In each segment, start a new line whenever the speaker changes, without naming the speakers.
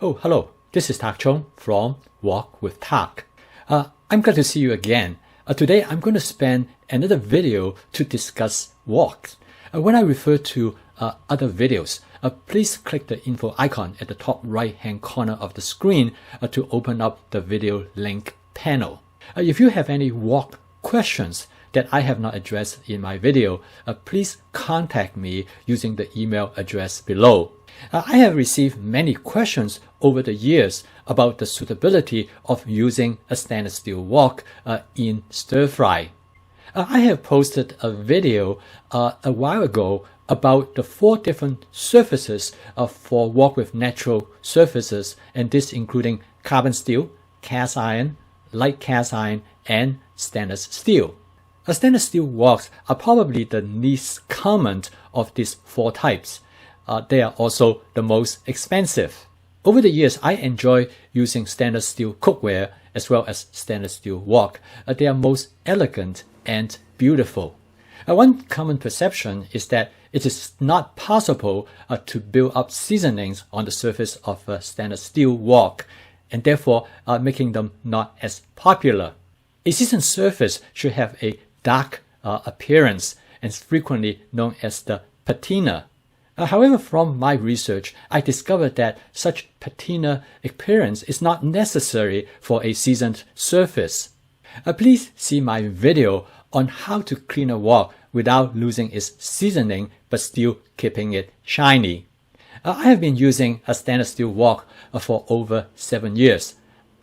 Oh, hello. This is Tak Chung from Walk with Tak. I'm glad to see you again. Today, I'm going to spend another video to discuss walks. When I refer to other videos, please click the info icon at the top right-hand corner of the screen to open up the video link panel. If you have any walk questions that I have not addressed in my video, please contact me using the email address below. I have received many questions over the years about the suitability of using a stainless steel wok in stir fry. I have posted a video a while ago about the 4 different surfaces for wok with natural surfaces, and this including carbon steel, cast iron, light cast iron, and stainless steel. Stainless steel woks are probably the least common of these 4 types. They are also the most expensive. Over the years, I enjoy using stainless steel cookware as well as stainless steel wok. They are most elegant and beautiful. One common perception is that it is not possible to build up seasonings on the surface of a stainless steel wok, and therefore making them not as popular. A seasoned surface should have a dark appearance and is frequently known as the patina. However, from my research, I discovered that such patina appearance is not necessary for a seasoned surface. Please see my video on how to clean a wok without losing its seasoning but still keeping it shiny. I have been using a stainless steel wok for over 7 years.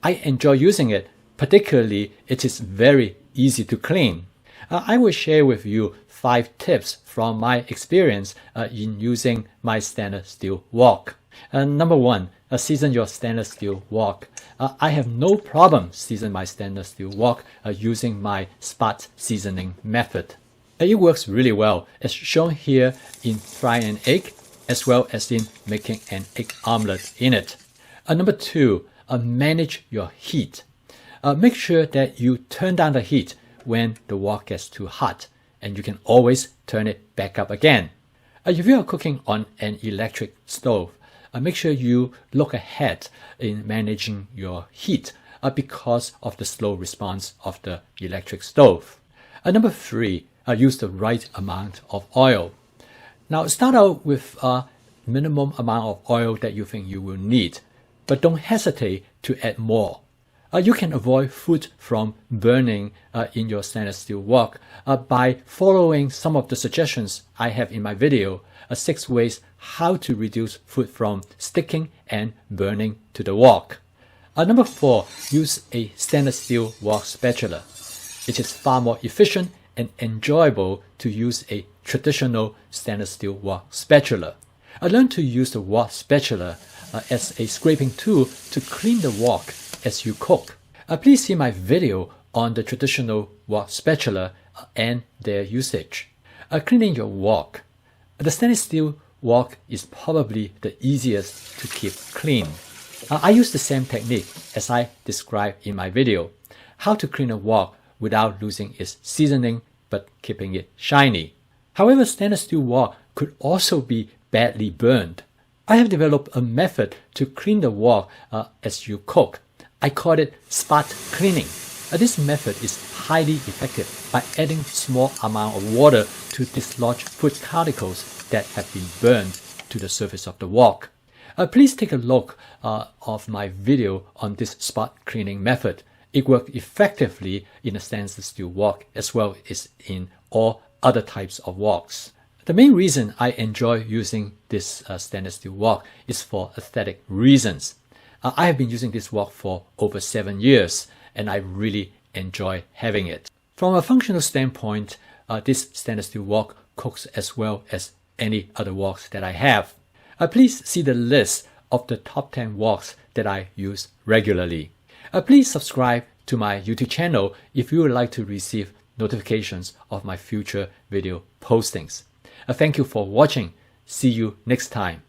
I enjoy using it, particularly it is very easy to clean. I will share with you 5 tips from my experience in using my stainless steel wok. Number 1, season your stainless steel wok. I have no problem seasoning my stainless steel wok using my spot seasoning method. It works really well, as shown here in frying an egg, as well as in making an egg omelette in it. Number 2, manage your heat. Make sure that you turn down the heat when the wok gets too hot, and you can always turn it back up again. If you are cooking on an electric stove, make sure you look ahead in managing your heat because of the slow response of the electric stove. Number 3, use the right amount of oil. Now start out with a minimum amount of oil that you think you will need, but don't hesitate to add more. You can avoid food from burning in your stainless steel wok by following some of the suggestions I have in my video, 6 ways how to reduce food from sticking and burning to the wok. Number 4, use a stainless steel wok spatula. It is far more efficient and enjoyable to use a traditional stainless steel wok spatula. Learn to use the wok spatula as a scraping tool to clean the wok as you cook. Please see my video on the traditional wok spatula and their usage. Cleaning your wok. The stainless steel wok is probably the easiest to keep clean. I use the same technique as I described in my video, how to clean a wok without losing its seasoning but keeping it shiny. However, stainless steel wok could also be badly burned. I have developed a method to clean the wok as you cook. I call it spot cleaning. This method is highly effective by adding small amount of water to dislodge food particles that have been burned to the surface of the wok. Please take a look of my video on this spot cleaning method. It works effectively in a stainless steel wok as well as in all other types of woks. The main reason I enjoy using this stainless steel wok is for aesthetic reasons. I have been using this wok for over 7 years, and I really enjoy having it. From a functional standpoint, this stainless steel wok cooks as well as any other woks that I have. Please see the list of the top 10 woks that I use regularly. Please subscribe to my YouTube channel if you would like to receive notifications of my future video postings. Thank you for watching. See you next time.